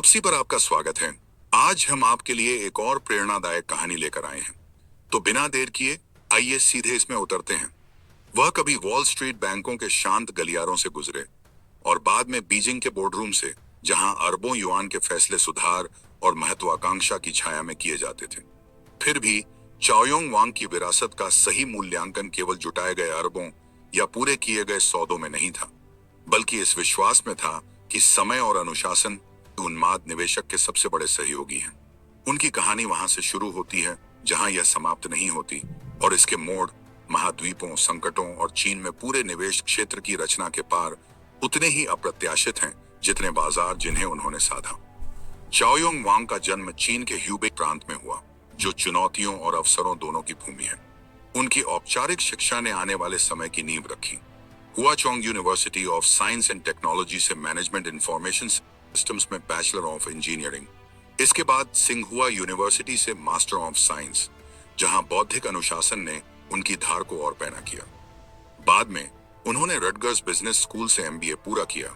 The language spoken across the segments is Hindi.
वापसी पर आपका स्वागत है। आज हम आपके लिए एक और प्रेरणादायक कहानी लेकर आए हैं। तो बिना देर किए आइए सीधे इसमें उतरते हैं। वह कभी वॉल स्ट्रीट बैंकों के शांत गलियारों से गुजरे और बाद में बीजिंग के बोर्डरूम से, जहां अरबों युआन के फैसले सुधार और महत्वाकांक्षा की छाया में किए जाते थे। फिर भी चाओयोंग वांग की विरासत का सही मूल्यांकन केवल जुटाए गए अरबों या पूरे किए गए सौदों में नहीं था, बल्कि इस विश्वास में था कि समय और अनुशासन उन्माद निवेशक के सबसे बड़े सहयोगी हैं। उनकी कहानी वहां से शुरू होती है जहां यह समाप्त नहीं होती, और इसके मोड़ महाद्वीपों, संकटों और चीन में पूरे निवेश क्षेत्र की रचना के पार उतने ही अप्रत्याशित हैं जितने बाजार जिन्हें उन्होंने साधा। चाओयोंग वांग का जन्म चीन के ह्यूबे प्रांत में हुआ, जो चुनौतियों और अवसरों दोनों की भूमि है। उनकी औपचारिक शिक्षा ने आने वाले समय की नींव रखी। Huazhong university of science and technology से मैनेजमेंट इंफॉर्मेशन सिस्टम्स में बैचलर ऑफ इंजीनियरिंग। इसके बाद सिंघुआ यूनिवर्सिटी से मास्टर ऑफ साइंस, जहां बौद्धिक अनुशासन ने उनकी धार को और पैना किया। बाद में उन्होंने रटगर्स बिजनेस स्कूल से एमबीए पूरा किया,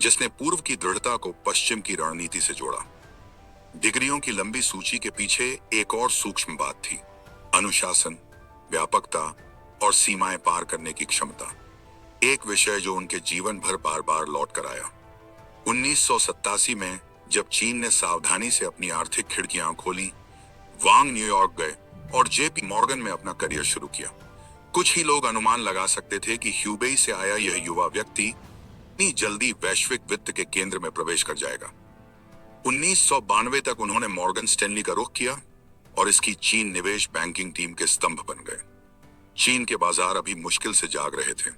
जिसने पूर्व की दृढ़ता को पश्चिम की रणनीति से जोड़ा। डिग्रियों की लंबी सूची के पीछे एक और सूक्ष्म बात थी: अनुशासन, व्यापकता और सीमाएं पार करने की क्षमता। एक विषय जो उनके जीवन भर बार बार लौट कर आया। 1987 में जब चीन ने सावधानी से अपनी आर्थिक खिड़कियां खोली, वांग न्यूयॉर्क गए और जेपी मॉर्गन में अपना करियर शुरू किया। कुछ ही लोग अनुमान लगा सकते थे कि ह्यूबेई से आया यह युवा व्यक्ति इतनी जल्दी वैश्विक वित्त के केंद्र में प्रवेश कर जाएगा। 1992 तक उन्होंने मॉर्गन स्टैनली का रुख किया और इसकी चीन निवेश बैंकिंग टीम के स्तंभ बन गए। चीन के बाजार अभी मुश्किल से जाग रहे थे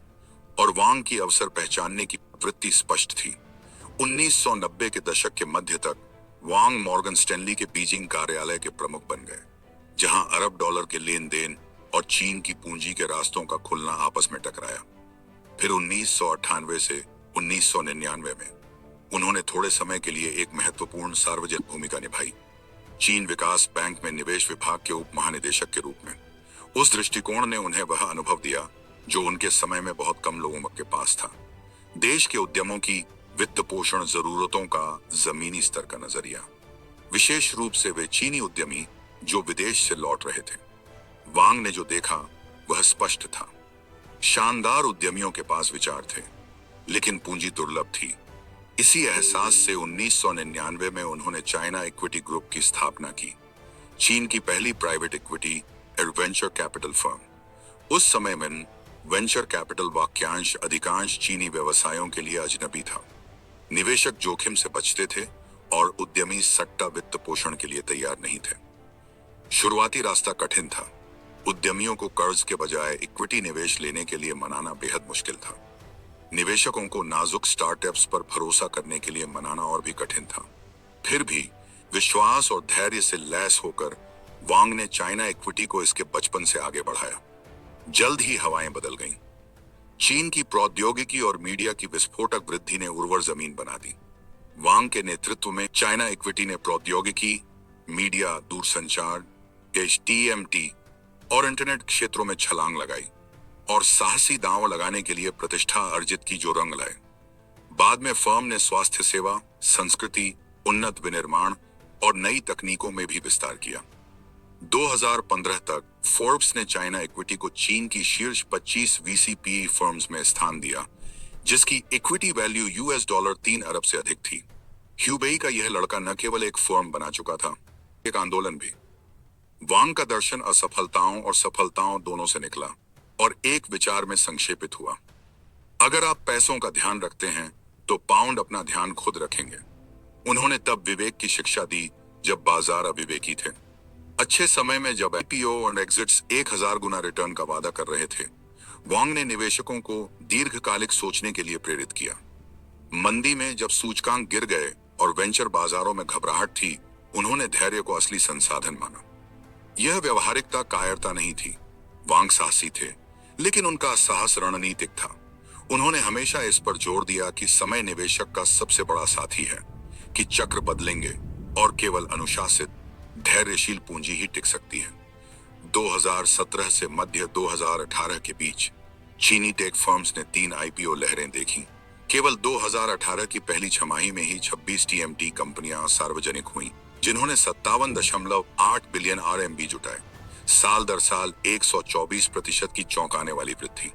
और वांग की अवसर पहचानने की वृत्ति स्पष्ट थी। 1990 के दशक के मध्य तक वांग मॉर्गन स्टैनली के बीजिंग कार्यालय के प्रमुख बन गए, जहां अरब डॉलर के लेन देन और चीन की पूंजी के रास्तों का खुलना आपस में टकराया। फिर 1998 से 1999 में उन्होंने थोड़े समय के लिए एक महत्वपूर्ण सार्वजनिक भूमिका निभाई, चीन विकास बैंक में निवेश विभाग के उप महानिदेशक के रूप में। उस दृष्टिकोण ने उन्हें वह अनुभव दिया जो उनके समय में बहुत कम लोगों के पास था: देश के उद्यमों की वित्त पोषण जरूरतों का जमीनी स्तर का नजरिया, विशेष रूप से वे चीनी उद्यमी जो विदेश से लौट रहे थे। वांग ने जो देखा वह स्पष्ट था: शानदार उद्यमियों के पास विचार थे, लेकिन पूंजी दुर्लभ थी। इसी एहसास से 1999 में उन्होंने चाइना इक्विटी ग्रुप की स्थापना की, चीन की पहली private equity venture capital firm. उस समय में वेंचर कैपिटल वाक्यांश अधिकांश चीनी व्यवसायों के लिए अजनबी था। निवेशक जोखिम से बचते थे और उद्यमी सट्टा वित्त पोषण के लिए तैयार नहीं थे। शुरुआती रास्ता कठिन था। उद्यमियों को कर्ज के बजाय इक्विटी निवेश लेने के लिए मनाना बेहद मुश्किल था। निवेशकों को नाजुक स्टार्टअप्स पर भरोसा करने के लिए मनाना और भी कठिन था। फिर भी विश्वास और धैर्य से लैस होकर वांग ने चाइना इक्विटी को इसके बचपन से आगे बढ़ाया। जल्द ही हवाएं बदल गईं। चीन की प्रौद्योगिकी और मीडिया की विस्फोटक वृद्धि ने उर्वर जमीन बना दी। वांग के नेतृत्व में चाइना इक्विटी ने प्रौद्योगिकी, मीडिया, दूरसंचार, टीएमटी और इंटरनेट क्षेत्रों में छलांग लगाई और साहसी दांव लगाने के लिए प्रतिष्ठा अर्जित की जो रंग लाए। बाद में फर्म ने स्वास्थ्य सेवा, संस्कृति, उन्नत विनिर्माण और नई तकनीकों में भी विस्तार किया। 2015 तक फोर्ब्स ने चाइना इक्विटी को चीन की शीर्ष 25 वीसीपीई फर्म्स में स्थान दिया, जिसकी इक्विटी वैल्यू $3 अरब से अधिक थी। ह्यूबेई का यह लड़का न केवल एक फर्म बना चुका था, एक आंदोलन भी। वांग का दर्शन असफलताओं और सफलताओं दोनों से निकला और एक विचार में संक्षेपित हुआ: अगर आप पैसों का ध्यान रखते हैं तो पाउंड अपना ध्यान खुद रखेंगे। उन्होंने तब विवेक की शिक्षा दी जब बाजार अविवेकी थे। अच्छे समय में जब आईपीओ और एग्जिट्स 1000 गुना रिटर्न का वादा कर रहे थे, वांग ने निवेशकों को दीर्घकालिक सोचने के लिए प्रेरित किया। मंदी में जब सूचकांक गिर गए और वेंचर बाजारों में घबराहट थी, उन्होंने धैर्य को असली संसाधन माना। यह व्यवहारिकता कायरता नहीं थी। वांग साहसी थे, लेकिन उनका साहस रणनीतिक था। उन्होंने हमेशा इस पर जोर दिया कि समय निवेशक का सबसे बड़ा साथी है, कि चक्र बदलेंगे और केवल अनुशासित, धैर्यशील पूंजी ही टिक सकती है। 2017 से मध्य 2018 के बीच चीनी टेक फर्म्स ने 3 आईपीओ लहरें देखी, केवल 2018 की पहली छमाही में ही 26 टीएमटी कंपनियां सार्वजनिक हुईं, जिन्होंने 57.8 बिलियन आरएमबी जुटाए। साल दर साल 124% की चौंकाने वाली वृद्धि।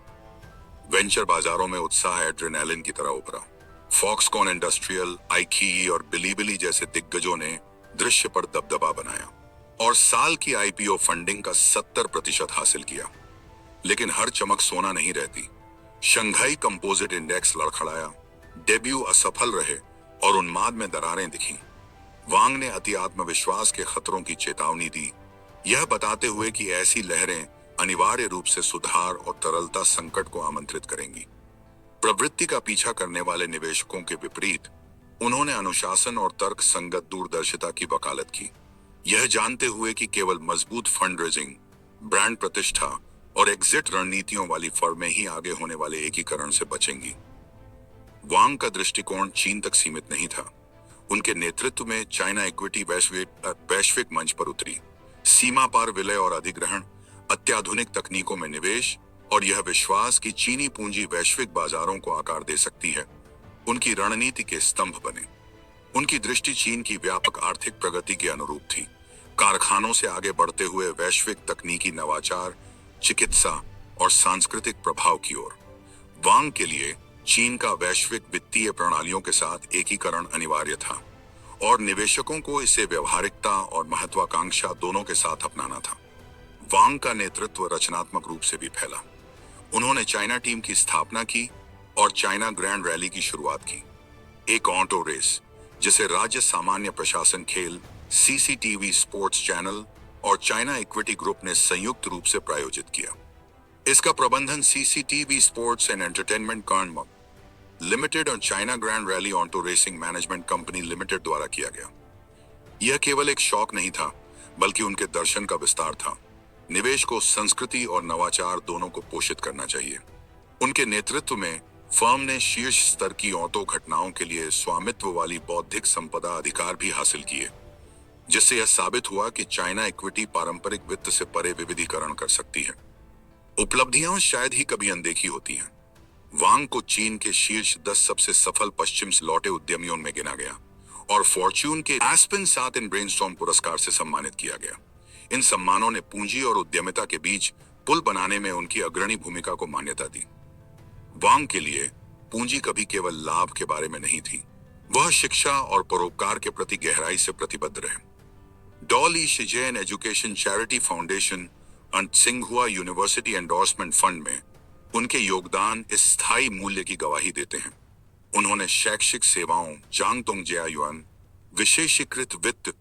वेंचर बाजारों में उत्साह एड्रेनालिन की तरह उभरा। फॉक्सकॉन इंडस्ट्रियल, आईकीई और बिलीबिली जैसे दिग्गजों ने दृश्य पर दबदबा बनाया और साल की आईपीओ फंडिंग का 70% हासिल किया। लेकिन हर चमक सोना नहीं रहती। शंघाई कंपोजिट इंडेक्स लड़खड़ाया, डेब्यू असफल रहे और उन्माद में दरारें दिखीं। वांग ने अति आत्मविश्वास के खतरों की चेतावनी दी, यह बताते हुए कि ऐसी लहरें अनिवार्य रूप से सुधार और तरलता संकट को आमंत्रित करेंगी। प्रवृत्ति का पीछा करने वाले निवेशकों के विपरीत उन्होंने अनुशासन और तर्क संगत दूरदर्शिता की वकालत की, यह जानते हुए कि केवल मजबूत फंड रेजिंग, ब्रांड प्रतिष्ठा और एग्जिट रणनीतियों वाली फर्में ही आगे होने वाले एकीकरण से बचेंगी। वांग का दृष्टिकोण चीन तक सीमित नहीं था। उनके नेतृत्व में चाइना इक्विटी वैश्विक मंच पर उतरी। सीमा पार विलय और अधिग्रहण, अत्याधुनिक तकनीकों में निवेश और यह विश्वास कि चीनी पूंजी वैश्विक बाजारों को आकार दे सकती है, उनकी रणनीति के स्तंभ बने। उनकी दृष्टि चीन की व्यापक आर्थिक प्रगति के अनुरूप थी, कारखानों से आगे बढ़ते हुए वैश्विक तकनीकी नवाचार, चिकित्सा और सांस्कृतिक प्रभाव की ओर। वांग के लिए चीन का वैश्विक वित्तीय प्रणालियों के साथ एकीकरण अनिवार्य था और निवेशकों को इसे व्यवहारिकता और महत्वाकांक्षा दोनों के साथ अपनाना था। वांग का नेतृत्व रचनात्मक रूप से भी फैला। उन्होंने चाइना टीम की स्थापना की और चाइना ग्रैंड रैली की शुरुआत की, एक ऑटो रेस जिसे राज्य सामान्य प्रशासन खेल, सीसीटीवी स्पोर्ट्स चैनल और चाइना इक्विटी ग्रुप ने संयुक्त रूप से प्रायोजित किया। इसका प्रबंधन CCTV sports and entertainment company limited और China grand rally auto racing management company limited द्वारा किया गया। यह केवल एक शौक नहीं था, बल्कि उनके दर्शन का विस्तार था। निवेश को संस्कृति और नवाचार दोनों को पोषित करना चाहिए। उनके नेतृत्व में फर्म ने शीर्ष स्तर की ऑटो घटनाओं के लिए स्वामित्व वाली बौद्धिक संपदा अधिकार भी हासिल किए, जिससे यह साबित हुआ कि चाइना इक्विटी पारंपरिक वित्त से परे विविधीकरण कर सकती है। उपलब्धियां शायद ही कभी अनदेखी होती हैं। वांग को चीन के शीर्ष 10 सबसे सफल पश्चिम से लौटे उद्यमियों में गिना गया और फॉर्च्यून के एस्पेन 7 इन ब्रेनस्टॉर्म पुरस्कार से सम्मानित किया गया। इन सम्मानों ने पूंजी और उद्यमिता के बीच पुल बनाने में उनकी अग्रणी भूमिका को मान्यता दी। वांग के लिए पूंजी कभी केवल लाभ के बारे में नहीं थी, वह शिक्षा और परोपकार के प्रति गहराई से प्रतिबद्ध रहे। डॉली शिजेन एजुकेशन चैरिटी फाउंडेशन और सिंघुआ यूनिवर्सिटी एंडोर्समेंट फंड में उनके योगदान इस स्थायी मूल्य की गवाही देते हैं। उन्होंने शैक्षिक सेवाओं, जांगतोंग जियायुआन, विशेषीकृत वित्त,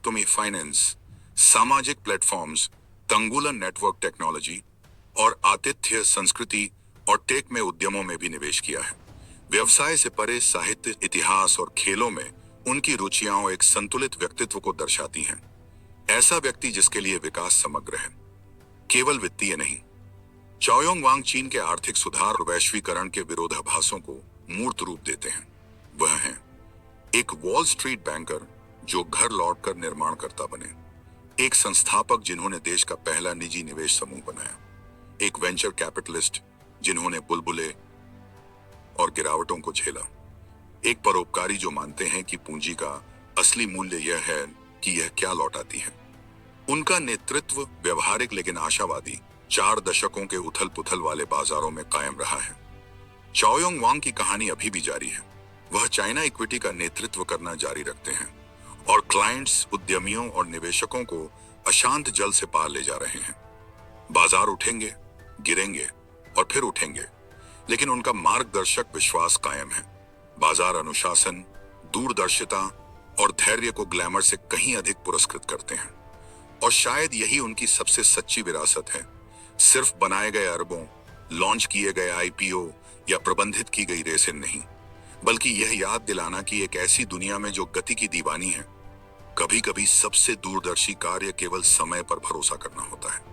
तुमी फाइनेंस, सामाजिक प्लेटफॉर्म्स, तंगुलन नेटवर्क टेक्नोलॉजी और आतिथ्य, संस्कृति और टेक में उद्यमों में भी निवेश किया है। व्यवसाय से परे साहित्य, इतिहास और खेलों में उनकी रुचियां एक संतुलित व्यक्तित्व को दर्शाती हैं। ऐसा व्यक्ति जिसके लिए विकास समग्र है, केवल वित्तीय नहीं। चाओयोंग वांग चीन के आर्थिक सुधार और वैश्वीकरण के विरोधाभासों को मूर्त रूप देते हैं। वह हैं एक वॉल स्ट्रीट बैंकर जो घर लौटकर निर्माणकर्ता बने, एक संस्थापक जिन्होंने देश का पहला निजी निवेश समूह बनाया, एक वेंचर कैपिटलिस्ट जिन्होंने बुलबुले और गिरावटों को झेला, एक परोपकारी जो मानते हैं कि पूंजी का असली मूल्य यह है कि यह क्या लौटाती है। उनका नेतृत्व व्यवहारिक लेकिन आशावादी 4 दशकों के उथल पुथल वाले बाजारों में कायम रहा है। चाओयोंग वांग की कहानी अभी भी जारी है। वह चाइना इक्विटी का नेतृत्व करना जारी रखते हैं और क्लाइंट्स, उद्यमियों और निवेशकों को अशांत जल से पार ले जा रहे हैं। बाजार उठेंगे, गिरेंगे और फिर उठेंगे, लेकिन उनका मार्गदर्शक विश्वास कायम है। बाजार अनुशासन, दूरदर्शिता और धैर्य को ग्लैमर से कहीं अधिक पुरस्कृत करते हैं और शायद यही उनकी सबसे सच्ची विरासत है। सिर्फ बनाए गए अरबों, लॉन्च किए गए आईपीओ या प्रबंधित की गई रेसें नहीं, बल्कि यह याद दिलाना कि एक ऐसी दुनिया में जो गति की दीवानी है, कभी कभी सबसे दूरदर्शी कार्य केवल समय पर भरोसा करना होता है।